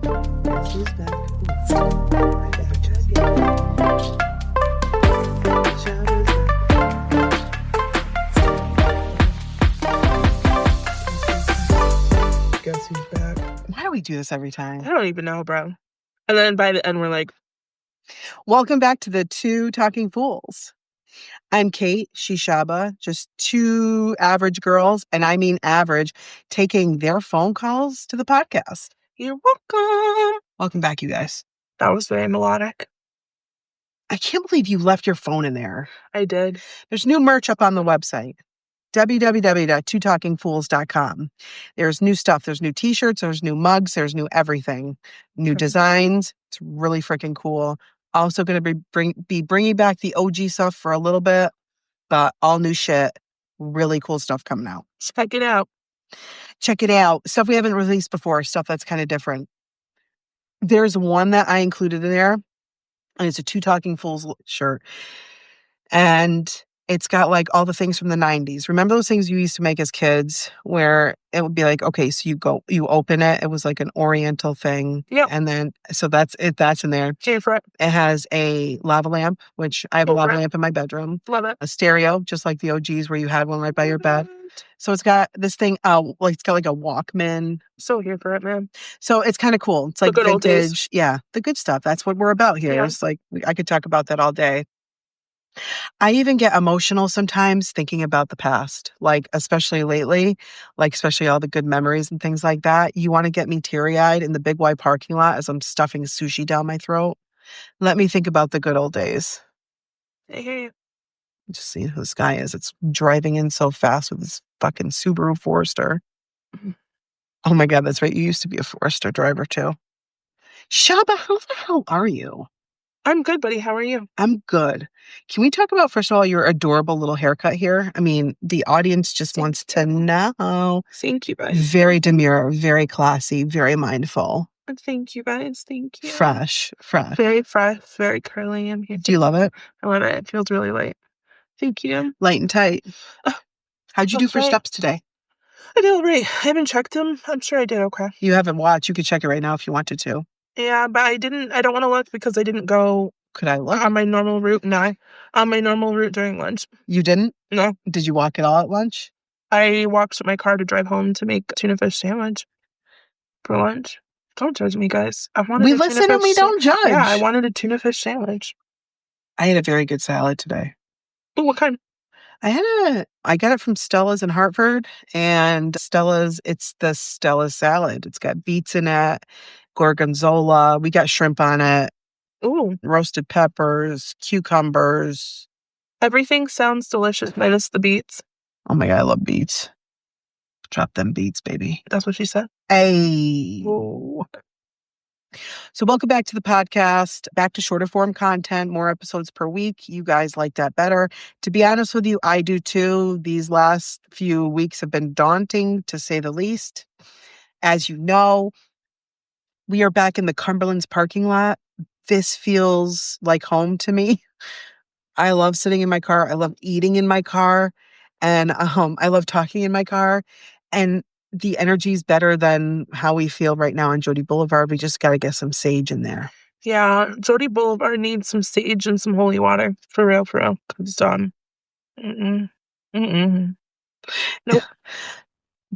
Guess who's back? Ooh, I better check it. Shadows back. Guess who's back? Why do we do this every time? I don't even know, bro. And then by the end, we're like, welcome back to the Two Talking Fools. I'm Kate, she's Shaba, just two average girls, and I mean average, taking their phone calls to the podcast. you're welcome. Welcome back, you guys. That was very melodic. I can't believe you left your phone in there. I did. There's new merch up on the website, www.twotalkingfools.com. There's new stuff. There's new t-shirts. There's new mugs. There's new everything. New designs. It's really freaking cool. Also going to be bringing back the OG stuff for a little bit, but all new shit. Really cool stuff coming out. Check it out. Check it out. Stuff we haven't released before. Stuff that's kind of different. There's one that I included in there, and it's a Two Talking Fools shirt. And it's got like all the things from the 90s. Remember those things you used to make as kids where it would be like, okay, so you open it. It was like an oriental thing. Yep. And then, so that's it. That's in there. Here for it. It has a lava lamp, which I have a lava lamp in my bedroom. Love it. A stereo, just like the OGs where you had one right by your bed. So it's got this thing, like it's got like a Walkman. So here for it, man. So it's kind of cool. It's like the good old days. vintage. Yeah, the good stuff. That's what we're about here. Yeah. It's like, I could talk about that all day. I even get emotional sometimes thinking about the past, like especially lately, like especially all the good memories and things like that. You want to get me teary-eyed in the Big Y parking lot as I'm stuffing sushi down my throat. Let me think about the good old days. I hear you. Just see who this guy is. It's driving in so fast with this fucking Subaru Forester. Oh my God, that's right. You used to be a Forester driver too. Shaba, how the hell are you? I'm good, buddy. How are you? I'm good. Can we talk about, first of all, your adorable little haircut here? I mean, the audience just wants to know. Thank you, guys. Very demure, very classy, very mindful. Thank you, guys. Thank you. Fresh. Very fresh, very curly. I'm here. Do you love it? I love it. It feels really light. Thank you. Light and tight. How'd you do for steps today? I did all right. I haven't checked them. I'm sure I did okay. You haven't watched. You could check it right now if you wanted to. Yeah, but I don't want to look because I didn't go. Could I look? On my normal route? No. On my normal route during lunch. You didn't? No. Did you walk at all at lunch? I walked my car to drive home to make a tuna fish sandwich for lunch. Don't judge me, guys. We listen and we don't judge. Yeah, I wanted a tuna fish sandwich. I had a very good salad today. Ooh, what kind? I got it from Stella's in Hartford, and it's the Stella salad. It's got beets in it, gorgonzola. We got shrimp on it. Ooh. Roasted peppers, cucumbers. Everything sounds delicious, minus the beets. Oh my God, I love beets. Drop them beets, baby. That's what she said. Hey. Ooh. So welcome back to the podcast, back to shorter form content, more episodes per week. You guys like that better. To be honest with you, I do too. These last few weeks have been daunting, to say the least. As you know, we are back in the Cumberland's parking lot. This feels like home to me. I love sitting in my car. I love eating in my car. And I love talking in my car. And the energy is better than how we feel right now on Jody Boulevard. We just got to get some sage in there. Yeah, Jody Boulevard needs some sage and some holy water. For real. Because, nope.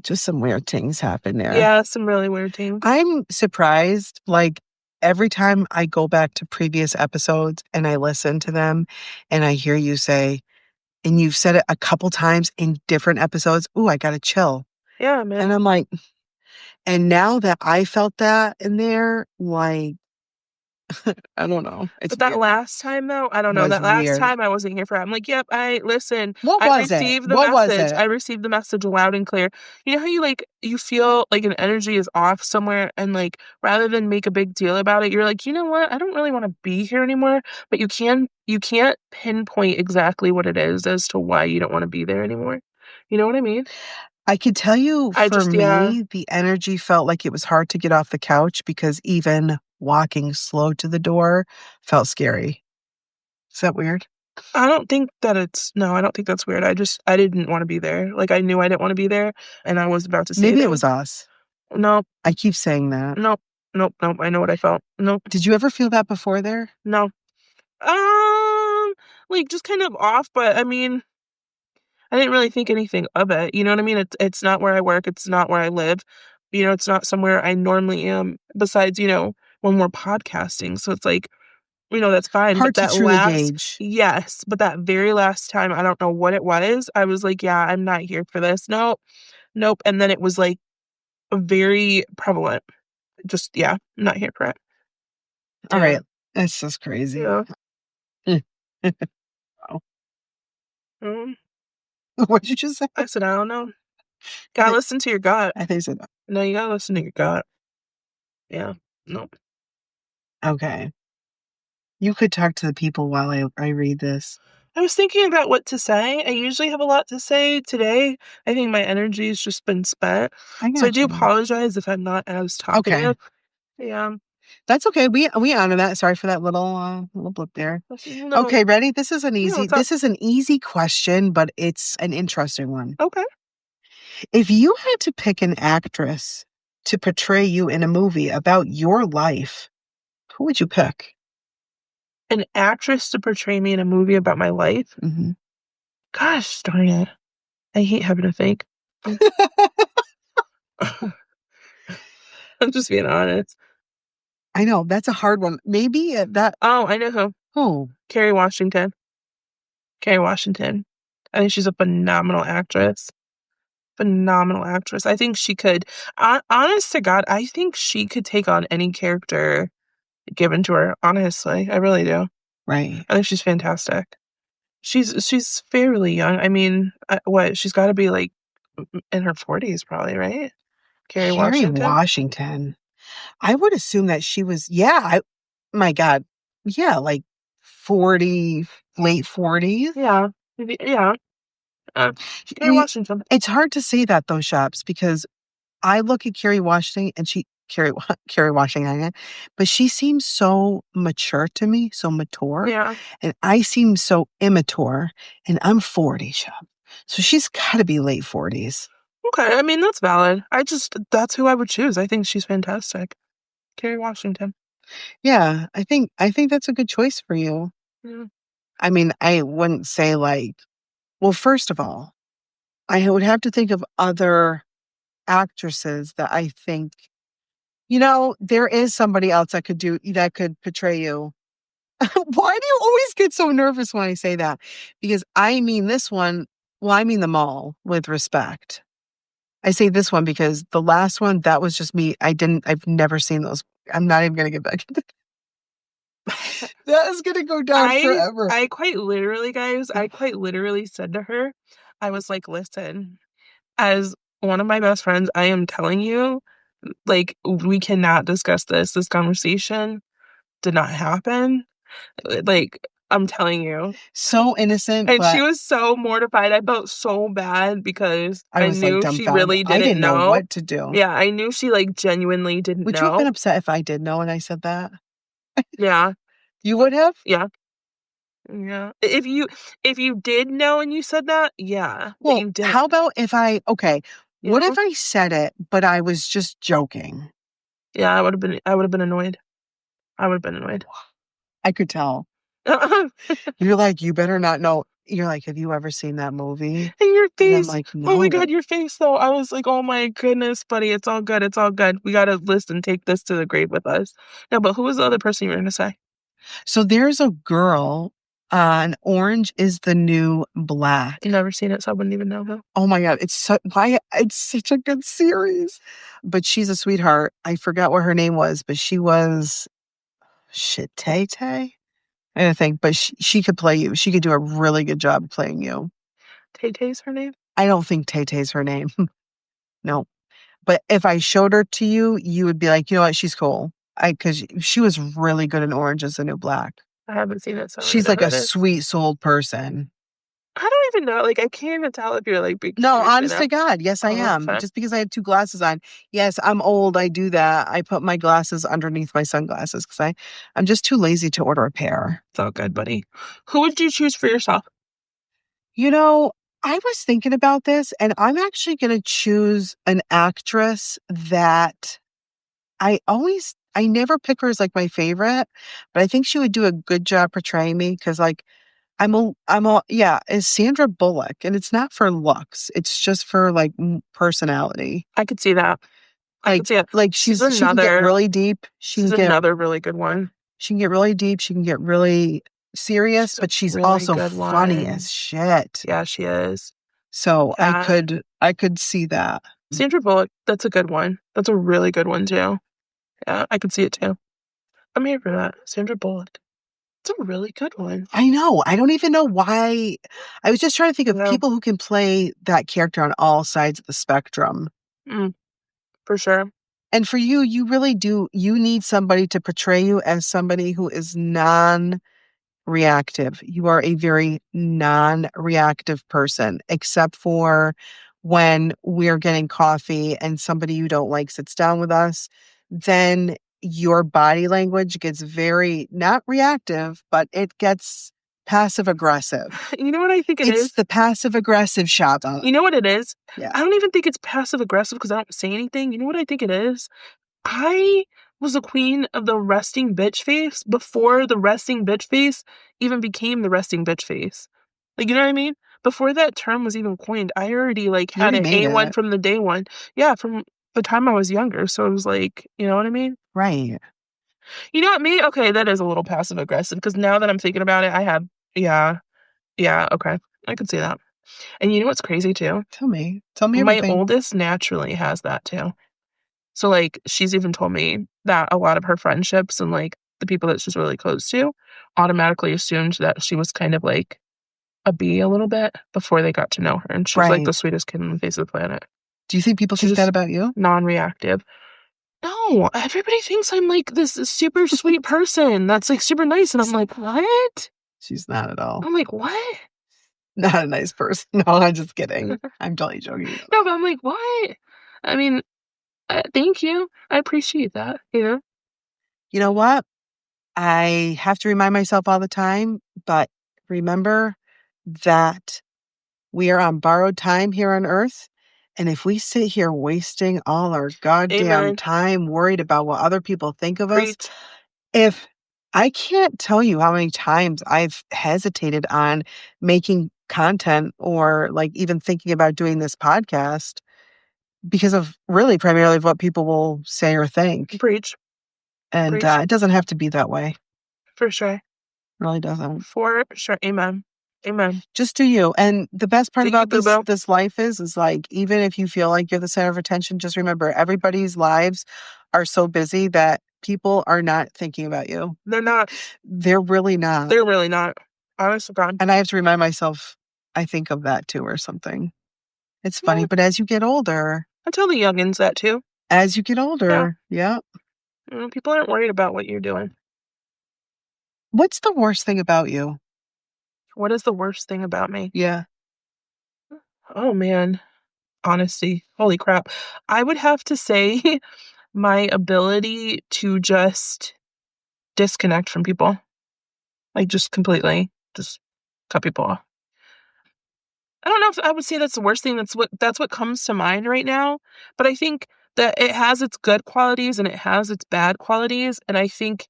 Just some weird things happen there. Yeah, some really weird things. I'm surprised, like, every time I go back to previous episodes and I listen to them and I hear you say, and you've said it a couple times in different episodes, ooh, I got to chill. Yeah, man. And I'm like, and now that I felt that in there, like, I don't know. But that weird. Last time, though, I don't know. That last time I wasn't here for it. I'm like, yep, listen. What was it? What was it? I received the message loud and clear. You know how you feel like an energy is off somewhere, and like rather than make a big deal about it, you're like, you know what? I don't really want to be here anymore. But you can't pinpoint exactly what it is as to why you don't want to be there anymore. You know what I mean? I could tell you, for me, the energy felt like it was hard to get off the couch because even walking slow to the door felt scary. Is that weird? I don't think that's weird. I didn't want to be there. Like, I knew I didn't want to be there, and I was about to say maybe it was us. No. I keep saying that. No. Nope, nope. I know what I felt. Nope, Did you ever feel that before there? no. Um, like just kind of off, but I mean, I didn't really think anything of it. You know what I mean? It's not where I work. It's not where I live. It's not somewhere I normally am. Besides, when we're podcasting, so it's like, that's fine. But Hard to that truly last, gauge. yes, but that very last time, I don't know what it was. I was like, yeah, I'm not here for this. Nope, nope. And then it was like very prevalent. Just yeah, I'm not here for it. All Yeah, right. That's just crazy. yeah. Wow. Mm. What did you just say? I said, I don't know. I Gotta think listen to your gut. I think you said No, you gotta listen to your gut. Yeah. Nope. okay. You could talk to the people while I read this. I was thinking about what to say. I usually have a lot to say today. I think my energy's just been spent. I So I got do you. apologize if I'm not as Okay. talkative. Yeah. That's okay. We honor that. Sorry for that little blip there. No. Okay, ready? No, what's up? This is an easy question, but it's an interesting one. Okay. If you had to pick an actress to portray you in a movie about your life, who would you pick? An actress to portray me in a movie about my life? Hmm. Gosh darn it. I hate having to think. I'm just being honest. I know that's a hard one. Maybe that. Oh, I know who. Oh, Kerry Washington. Kerry Washington. I think she's a phenomenal actress. Phenomenal actress. I think she could, honest to God, I think she could take on any character given to her. Honestly, I really do. right. I think she's fantastic. She's fairly young. I mean, what she's got to be like in her 40s, probably, right? Kerry Kerry Washington. Washington. I would assume that she was. Yeah. My God. Yeah, like 40, late 40s. Yeah, yeah. Uh, Kerry We. Washington. It's hard to say that though, Shops, because I look at Kerry Washington and Kerry Washington, but she seems so mature to me, so mature, Yeah. and I seem so immature, and I'm 40, Shop. So she's got to be late 40s. Okay. I mean, that's valid. That's who I would choose. I think she's fantastic. Kerry Washington. Yeah, I think that's a good choice for you. Yeah. I mean, I wouldn't say like, well, first of all, I would have to think of other actresses that I think, there is somebody else that could portray you. Why do you always get so nervous when I say that? Because I mean this one, well, I mean them all with respect. I say this one because the last one, that was just me. I've never seen those. I'm not even gonna get back into that is gonna go down I forever. I quite literally, guys, I quite literally said to her, I was like, "Listen, as one of my best friends, I am telling you, like, we cannot discuss this. This conversation did not happen. Like, I'm telling you." So innocent, And she but was so mortified. I felt so bad because I I was like knew she dumbfounded. really I didn't didn't know know. what to do. Yeah, I knew she like genuinely didn't Would you have been know. upset if I did know and I said that? Yeah, You would have? yeah, yeah. If you did know and you said that, yeah, but Well, you didn't. how about if what Yeah. if I said it, but I was just joking? Yeah, I would have been annoyed. I would have been annoyed. I could tell. In You're like, you better not know. You're like, have you ever seen that movie? your And I'm face. like, Oh my no. god, your face though. I was like, "Oh my goodness, buddy, it's all good. It's all good. We got to listen, take this to the grave with us." No, but who was the other person you were going to say? So there's a girl, and Orange is the New Black. Never seen it, so I wouldn't even know who. Oh my God. It's such a good series. But she's a sweetheart. I forgot what her name was, but she was shit, Tay Tay? I think, but she could play you. She could do a really good job playing you. Tay Tay's her name? I don't think Tay Tay's her name. No. But if I showed her to you, you would be like, you know what? She's cool. Because she was really good in Orange is the New Black. I haven't seen it, so I don't even She's know like who a it is. sweet souled person. I don't even know. Like, I can't even tell if you're like being No, serious right honest now. to God, yes, I Oh, am. okay. Just because I have two glasses on. Yes, I'm old. I do that. I put my glasses underneath my sunglasses because I'm just too lazy to order a pair. It's all good, buddy. Who would you choose for yourself? You know, I was thinking about this, and I'm actually going to choose an actress that I never pick her as like my favorite, but I think she would do a good job portraying me because like yeah, it's Sandra Bullock, and it's not for looks. It's just for like personality. I could see that. I Like could see it. like She's she can get another really deep. she's another really good one. She can get really deep. She can get really serious, She's a but she's really also good funny one. as shit. Yeah, she is. So Yeah. I could see that. Sandra Bullock, that's a good one. That's a really good one too. Yeah, I could see it too. I'm here for that. Sandra Bullock. It's a really good one. I know. I don't even know why. I was just trying to think of No. people who can play that character on all sides of the spectrum. Mm, for sure. And for you, you really do, you need somebody to portray you as somebody who is non-reactive. You are a very non-reactive person, except for when we're getting coffee and somebody you don't like sits down with us, then your body language gets very not reactive, but it gets passive aggressive. You know what I think it It's is? the passive aggressive shot. You know what it is? Yeah, I don't even think it's passive aggressive because I don't say anything. You know what I think it is? I was the queen of the resting bitch face before the resting bitch face even became the resting bitch face. Like, you know what I mean? Before that term was even coined, I already like you had already it made A1 it. from the day one. Yeah, from the time I was younger. So it was like, you know what I mean? Right. You know what, me? Okay, that is a little passive aggressive because now that I'm thinking about it, I have, yeah, yeah, okay. I could see that. And you know what's crazy too? Tell me. Tell me My everything. oldest naturally has that too. So, like, she's even told me that a lot of her friendships and, like, the people that she's really close to automatically assumed that she was kind of like a bee a little bit before they got to know her, and she was, like, Right. the sweetest kid on the face of the planet. Do you think people She's think that just about you? non-reactive. No, everybody thinks I'm, like, this super sweet person that's, like, super nice, and I'm like, "What?" She's not at all. I'm like, "What?" Not a nice person. No, I'm just kidding. I'm totally joking. No, but I'm like, "What?" I mean, thank you. I appreciate that, you know? You know what? I have to remind myself all the time, but remember that we are on borrowed time here on Earth. And if we sit here wasting all our goddamn Amen. time worried about what other people think of us, Preach. if I can't tell you how many times I've hesitated on making content or like even thinking about doing this podcast because of really primarily of what people will say or think. Preach. And Preach. it doesn't have to be that way. It For sure. really doesn't. For sure. Amen. Amen. Just do you. And the best part Do you, about boo boo? this life is like even if you feel like you're the center of attention, just remember everybody's lives are so busy that people are not thinking about you. They're not. They're really not. They're really not. Honest to God. And I have to remind myself I think of that too or something. It's funny, Yeah. but I tell the youngins that too. as you get Yeah. older, yeah. People aren't worried about what you're doing. What's the worst thing about you? What is the worst thing about me? Yeah. Oh man. Honesty. Holy crap. I would have to say my ability to just disconnect from people. Like just completely. Just cut people off. I don't know if I would say that's the worst thing. That's what comes to mind right now. But I think that it has its good qualities and it has its bad qualities. And I think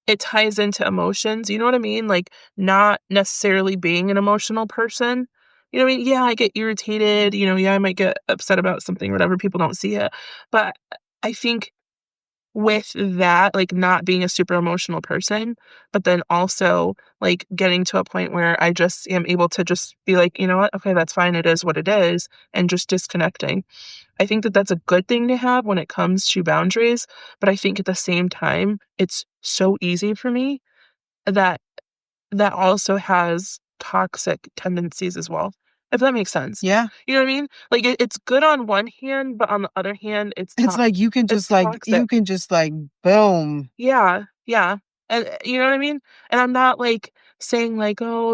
it ties into emotions. You know what I mean? Like not necessarily being an emotional person. You know what I mean? Yeah, I get irritated. Yeah, I might get upset about something, whatever. People don't see it. But I think with that, like, not being a super emotional person, but then also, like, getting to a point where I just am able to just be like, "You know what? Okay, that's fine. It is what it is," and just disconnecting. I think that that's a good thing to have when it comes to boundaries, but I think at the same time, it's so easy for me that that also has toxic tendencies as well, if that makes sense. Yeah. You know what I mean? Like, it's good on one hand, but on the other hand, It's like it's you toxic. can just like boom. Yeah, yeah, and, you know what I mean? And I'm not, like, saying, like, "Oh,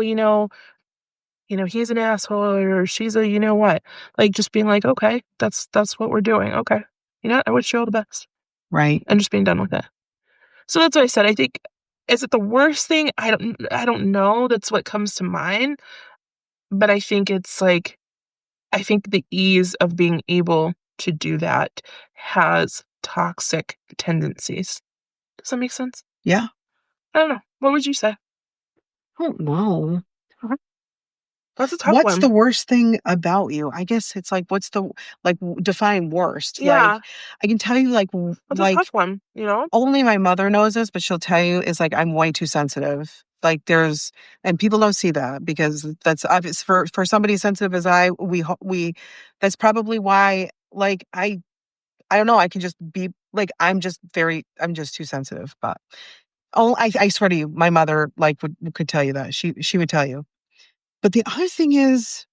he's an asshole," or "She's a you know what." Like, just being like, "Okay, that's what we're doing, okay. You know what? I wish you all the best," Right. and just being done with it. So that's what I said. I think is it the worst thing? I don't know. That's what comes to mind, but I think it's, like I think the ease of being able to do that has toxic tendencies. Does that make sense? Yeah. I don't know. What would you say? I don't know. Uh-huh. That's a tough What's the one. worst thing about you? I guess it's like, what's the, like, define worst? Like, Yeah, I can tell you, that's a tough one, only my mother knows this, but she'll tell you is like, I'm way too sensitive. Like, and people don't see that because that's obvious for somebody sensitive as that's probably why, like, I don't know, I can just be like, I'm just too sensitive, but I swear to you, my mother, like, could tell you that. She would tell you. But the other thing is,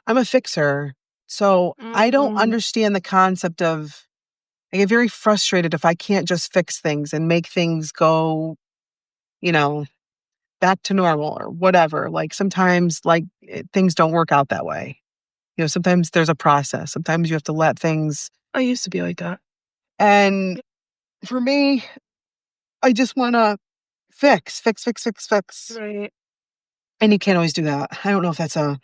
I'm a fixer. So I don't Mm, understand the concept of, I get very frustrated if I can't just fix things and make things go, you know, back to normal or whatever. Like sometimes, like things don't work out that way. Sometimes there's a process. Sometimes you have to let things. I used to be like that. And for me, I just want to fix, fix, fix, fix, fix. Right. And you can't always do that. I don't know if that's No,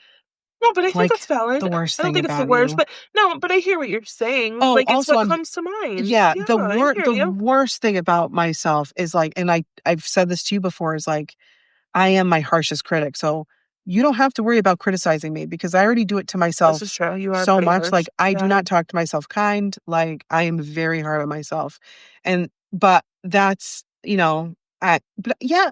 but I think like that's valid. the worst I don't thing think it's the about worst, you. but no, but I hear what you're saying. Oh, Like, it's also what I'm comes to mind. yeah, Yeah, I hear the you. worst thing about myself is like, and I've said this to you before, is like I am my harshest critic. So you don't have to worry about criticizing me because I already do it to This is myself true. You are so pretty much. harsh. Like I do Yeah. not talk to myself kind. Like I am very hard on myself. But that's, but yeah,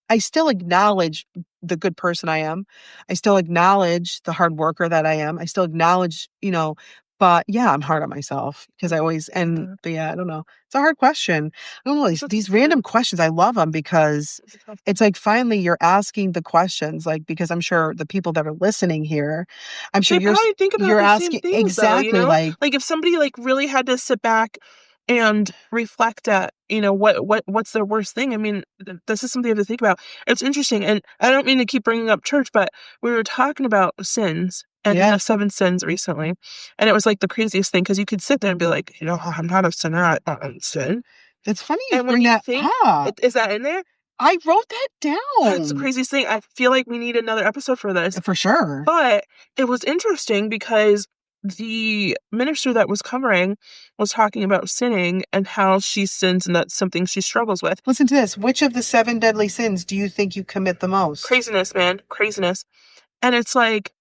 I still acknowledge the good person I am. I still acknowledge the hard worker that I am. I still acknowledge, but yeah, I'm hard on myself because I always, Yeah. but yeah, I don't know. It's a hard question. I don't know. It's a These tough one. random questions, I love them because It's a tough it's like finally you're asking the questions, like, because I'm sure the people that are listening here, I'm sure They probably think about you're the same asking things though, exactly like, Like if somebody like really had to sit back and reflect at, what's their worst thing. I mean, this is something you have to think about. It's interesting, and I don't mean to keep bringing up church, but we were talking about sins and yeah, the seven sins recently, and it was like the craziest thing because you could sit there and be like, I'm not a sinner, I don't sin. it's funny you And when bring you that think, up. is that in there? I wrote that That's the down craziest thing. I feel like we need another episode for this. for sure. But it was interesting because the minister that was covering was talking about sinning and how she sins and that's something she struggles with. Listen to this. Which of the seven deadly sins do you think you commit the most? Craziness, man. Craziness. And it's like,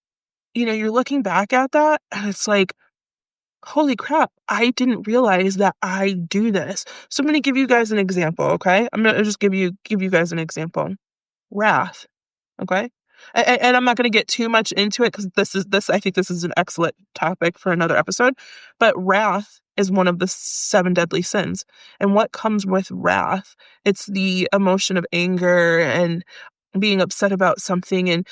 you're looking back at that and it's like, holy crap, I didn't realize that I do this. So I'm going to give you guys an example, okay? I'm going to just give you guys an example. Wrath. Okay. And I'm not going to get too much into it because I think this is an excellent topic for another episode. But wrath is one of the seven deadly sins. And what comes with wrath? It's the emotion of anger and being upset about something and,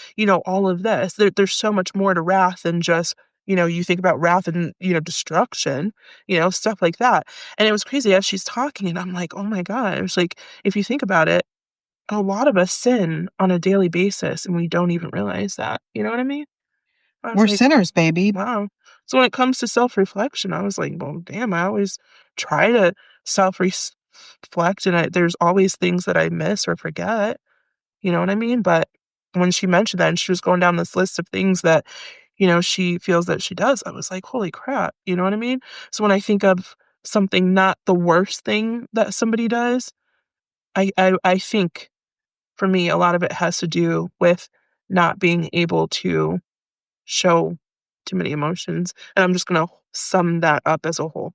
all of this. There's so much more to wrath than just, you think about wrath and, destruction, stuff like that. And it was crazy as she's talking, and I'm like, oh my God. It was like, if you think about it, a lot of us sin on a daily basis and we don't even realize that. You know what I mean? I was We're like, sinners, baby. wow. So when it comes to self-reflection, I was like, well, damn, I always try to self-reflect and there's always things that I miss or forget. You know what I mean? But when she mentioned that and she was going down this list of things that, she feels that she does, I was like, holy crap. You know what I mean? So when I think of something, not the worst thing that somebody does, I think for me, a lot of it has to do with not being able to show too many emotions. And I'm just going to sum that up as a whole.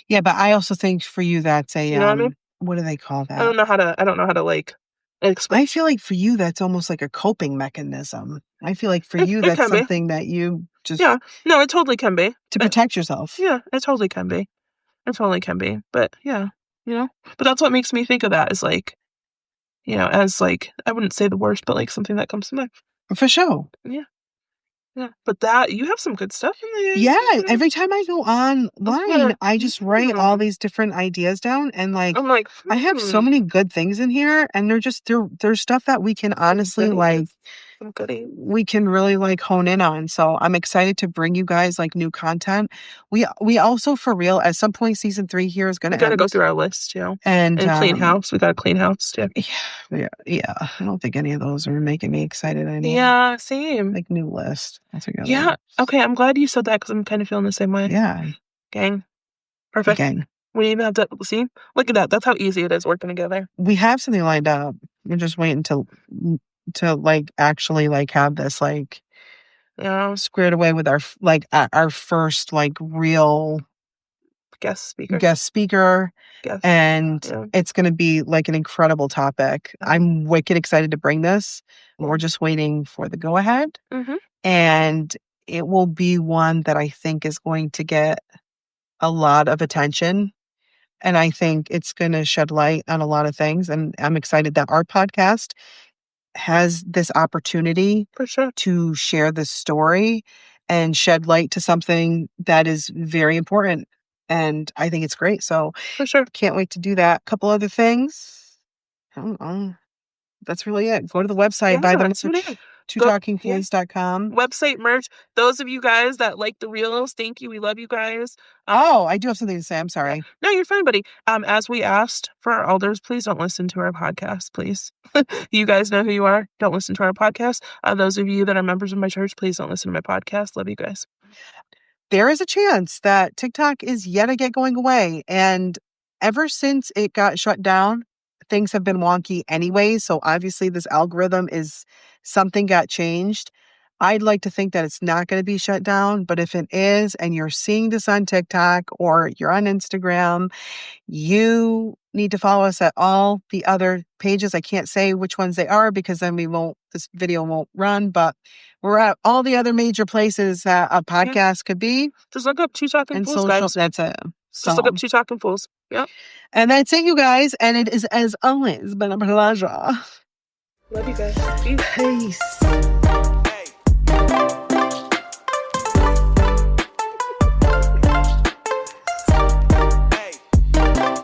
Yeah, but I also think for you that's a You know what I mean? what do they call I that? don't know how to, I don't know how to like explain. I feel like for you that's almost like a coping mechanism. I feel like for It, you it that's can be. something that you just Yeah. No, it totally can be. to But protect yourself. yeah, it totally can be. It totally can be. But yeah, you know, but that's what makes me think of that as like, as like, I wouldn't say the worst, but like something that comes to mind. For sure. Yeah. Yeah. But that, you have some good stuff in Yeah, there. every time I go I'm online, gonna, I just write all these different ideas down and like I'm like, I have so many good things in here and there's stuff that we can some honestly like goodies. Some goodies. we can really like hone in on. So I'm excited to bring you guys like new content. We also for real at some point season 3 here is going We to gotta go end. through our list too. And And clean house. We got to clean house too. yeah, yeah, I don't think any of those are making me excited anymore. Yeah, same. Like new list altogether. Yeah. Okay, I'm glad you said that because I'm kind of feeling the same way. Yeah. Gang. Perfect. again. We even have to see. Look at that. That's how easy it is working together. We have something lined up. We're just waiting to like actually like have this like Yeah. squared away with our first like real Guest speaker. guest speaker, Guest. and Yeah. it's going to be like an incredible topic. I'm wicked excited to bring this. We're just waiting for the go ahead, Mm-hmm. and it will be one that I think is going to get a lot of attention. And I think it's going to shed light on a lot of things. And I'm excited that our podcast has this opportunity For sure. to share this story and shed light to something that is very important. And I think it's great. So For sure. can't wait to do that. A couple other things. I don't know. That's really it. Go to the website, buy Yeah, the that's what it is. merch, Go. Yeah. twotalkingfools.com. Website merch. Those of you guys that like the reels, thank you. We love you guys. Oh, I do have something to say. I'm Yeah. sorry. No, you're fine, buddy. As we asked for our elders, please don't listen to our podcast, please. You guys know who you are. Don't listen to our podcast. Those of you that are members of my church, please don't listen to my podcast. Love you guys. There is a chance that TikTok is yet again going away. And ever since it got shut down, things have been wonky anyway. So obviously, this algorithm is something got changed. I'd like to think that it's not going to be shut down, but if it is, and you're seeing this on TikTok or you're on Instagram, you need to follow us at all the other pages. I can't say which ones they are because then this video won't run, but we're at all the other major places that a Yeah. podcast could be Just look up Two Talking and Fools, social. guys. That's it. Just look up So, Two Talking Fools. Yep. and that's it, you guys. And it is, as always, been a pleasure. Love you guys. Peace. Peace.